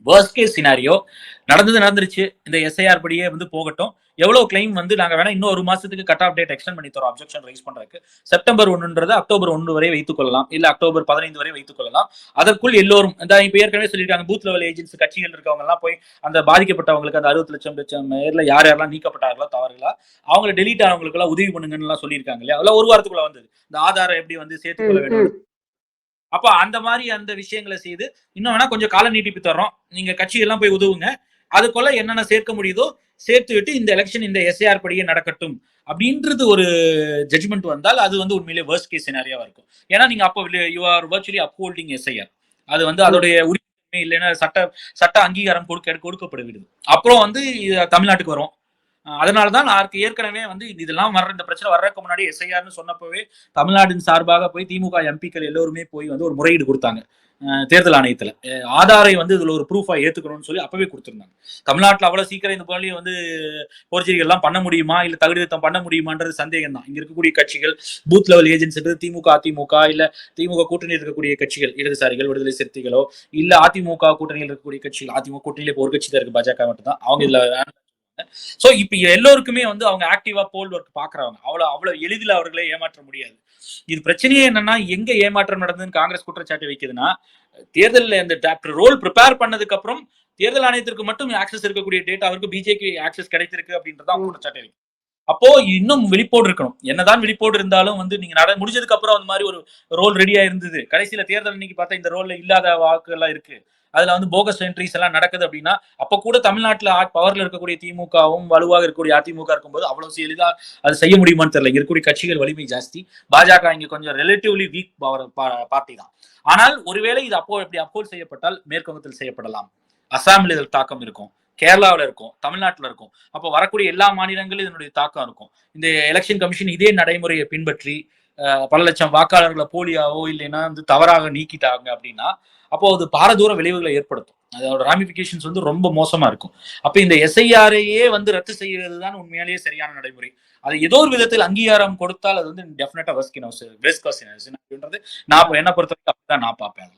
Worst case scenario நடந்துருச்சு. இந்த SIR படியே வந்து போகட்டும். எவ்வளவு கிளைம் வந்து நாங்க வேணா இன்னும் ஒரு மாசத்துக்கு கட் ஆஃப் டேட் எக்ஸ்டெண்ட் பண்ணி தரோம் அப்ஜெக்ஷன் ரைஸ் பண்றதுக்கு. செப்டம்பர் 1ன்றது அக்டோபர் 1 வரை வைத்துக் கொள்ளலாம். இல்ல அக்டோபர் 15 வரை வைத்துக் கொள்ளலாம். அதற்குள் எல்லோரும் இப்ப ஏற்கனவே சொல்லியிருக்காங்க பூத் லெவல் ஏஜென்ட்ஸ் கட்சிகள் இருக்கவங்க எல்லாம் போய் அந்த பாதிக்கப்பட்டவங்களுக்கு அந்த 60 லட்சம் பேர்ல யாரெல்லாம் நீக்கப்பட்டார்களோ தவறுகளா அவங்களை டெலீட் ஆனவங்களுக்கு எல்லாம் உதவி பண்ணுங்கன்னு எல்லாம் சொல்லியிருக்காங்க இல்லையா? அதெல்லாம் ஒரு வாரத்துக்குள்ள வந்தது. இந்த ஆதாரம் எப்படி வந்து சேர்த்துக்கொள்ள வேண்டும். அப்ப அந்த மாதிரி அந்த விஷயங்களை செய்து இன்னும் வேணா கொஞ்சம் கால நீட்டிப்பு தர்றோம். நீங்க கட்சி எல்லாம் போய் உதவுங்க. அதுக்குள்ள என்னென்ன சேர்க்க முடியுதோ சேர்த்து விட்டு இந்த எலெக்ஷன் இந்த எஸ்ஐஆர் படியே நடக்கட்டும் அப்படின்றது ஒரு ஜட்ஜ்மெண்ட் வந்தால் அது வந்து உண்மையிலே வர்ஸ்ட் கேஸ் சினாரியாவா இருக்கும். ஏன்னா நீங்க அப்போ you are virtually upholding SIR. அது வந்து அதோடைய உரிமை இல்லைன்னா சட்ட அங்கீகாரம் கொடுக்கப்படுகிறது. அப்புறம் வந்து தமிழ்நாட்டுக்கு வரும். அதனாலதான் நான் ஏற்கனவே வந்து இதெல்லாம் இந்த பிரச்சனை வர்றதுக்கு முன்னாடி எஸ்ஐஆர்னு சொன்னப்பவே தமிழ்நாட்டின் சார்பாக போய் திமுக எம்பிக்கள் எல்லோருமே போய் வந்து ஒரு முறையீடு கொடுத்தாங்க தேர்தல் ஆணையத்துல. ஆதாரை வந்து இதுல ஒரு ப்ரூஃபா ஏத்துக்கணும்னு சொல்லி அப்பவே கொடுத்திருந்தாங்க. தமிழ்நாட்டுல அவ்வளவு சீக்கிரம் இந்த போலி வந்து போர்ஜரிகள் எல்லாம் பண்ண முடியுமா இல்ல தகுதித்தம் பண்ண முடியுமான்றது சந்தேகம் தான். இங்க இருக்கக்கூடிய கட்சிகள் booth level agents DMK AIADMK இல்ல திமுக கூட்டணியில் இருக்கக்கூடிய கட்சிகள் இடதுசாரிகள் விடுதலை சிறுத்தைகளோ இல்ல அதிமுக கூட்டணியில் இருக்கக்கூடிய கட்சிகள். அதிமுக கூட்டணியில இப்போ ஒரு கட்சி தான் இருக்கு பாஜக மட்டும் தான். அவங்க இதுல சோ இப்ப எல்லோருக்குமே வந்து அவங்க ஆக்டிவா போல் ஒர்க் பாக்குறாங்க. அவ்வளவு எளிதில் அவர்களை ஏமாற்ற முடியாது. இது பிரச்சனையே என்னன்னா எங்க ஏமாற்றம் நடந்ததுன்னு காங்கிரஸ் குற்றச்சாட்டு வைக்குதுன்னா தேர்தலில் இந்த ரோல் ப்ரிப்பேர் பண்ணதுக்கு அப்புறம் தேர்தல் ஆணையத்திற்கு மட்டும் ஆக்சஸ் இருக்கக்கூடிய டேட்டாவிற்கு பிஜேபி ஆக்சஸ் கிடைத்திருக்கு அப்படின்றதான் குற்றச்சாட்டு வைக்கும். அப்போ இன்னும் விழிப்போடு இருக்கணும். என்னதான் விழிப்போடு இருந்தாலும் வந்து நீங்க முடிஞ்சதுக்கு அப்புறம் அந்த மாதிரி ஒரு ரோல் ரெடியா இருந்தது. கடைசியில தேர்தல் இன்னைக்கு பார்த்தா இந்த ரோல்ல இல்லாத வாக்குகள் இருக்கு. அதுல வந்து போகஸ் என்ட்ரிஸ் எல்லாம் நடக்குது அப்படின்னா அப்ப கூட தமிழ்நாட்டுல பவர்ல இருக்கக்கூடிய திமுகவும் வலுவாக இருக்கக்கூடிய அதிமுக இருக்கும்போது அவ்வளவு எளிதா அது செய்ய முடியுமான்னு தெரியல. இங்க இருக்கக்கூடிய கட்சிகள் வலிமை ஜாஸ்தி. பாஜக இங்க கொஞ்சம் ரிலேட்டிவ்லி வீக் பார்ட்டி தான். ஆனால் ஒருவேளை இது இப்படி அப்போல் செய்யப்பட்டால் மேற்குவங்கத்தில் செய்யப்படலாம். அசாமில் இதில் தாக்கம் இருக்கும். கேரளாவில் இருக்கும். தமிழ்நாட்டில் இருக்கும். அப்போ வரக்கூடிய எல்லா மாநிலங்களும் இதனுடைய தாக்கம் இருக்கும். இந்த எலெக்ஷன் கமிஷன் இதே நடைமுறையை பின்பற்றி பல லட்சம் வாக்காளர்களை போலியாவோ இல்லைன்னா வந்து தவறாக நீக்கிட்டாங்க அப்படின்னா அப்போ அது பாரதூர விளைவுகளை ஏற்படுத்தும். அதோட ராமிபிகேஷன்ஸ் வந்து ரொம்ப மோசமா இருக்கும். அப்ப இந்த எஸ்ஐஆரையே வந்து ரத்து செய்வதுதான் உண்மையாலேயே சரியான நடைமுறை. அது ஏதோ ஒரு விதத்தில் அங்கீகாரம் கொடுத்தால் அது வந்து டெஃபினட்டா நான் என்ன பொறுத்தவரைக்கும் அப்படிதான் நான் பார்ப்பேன்.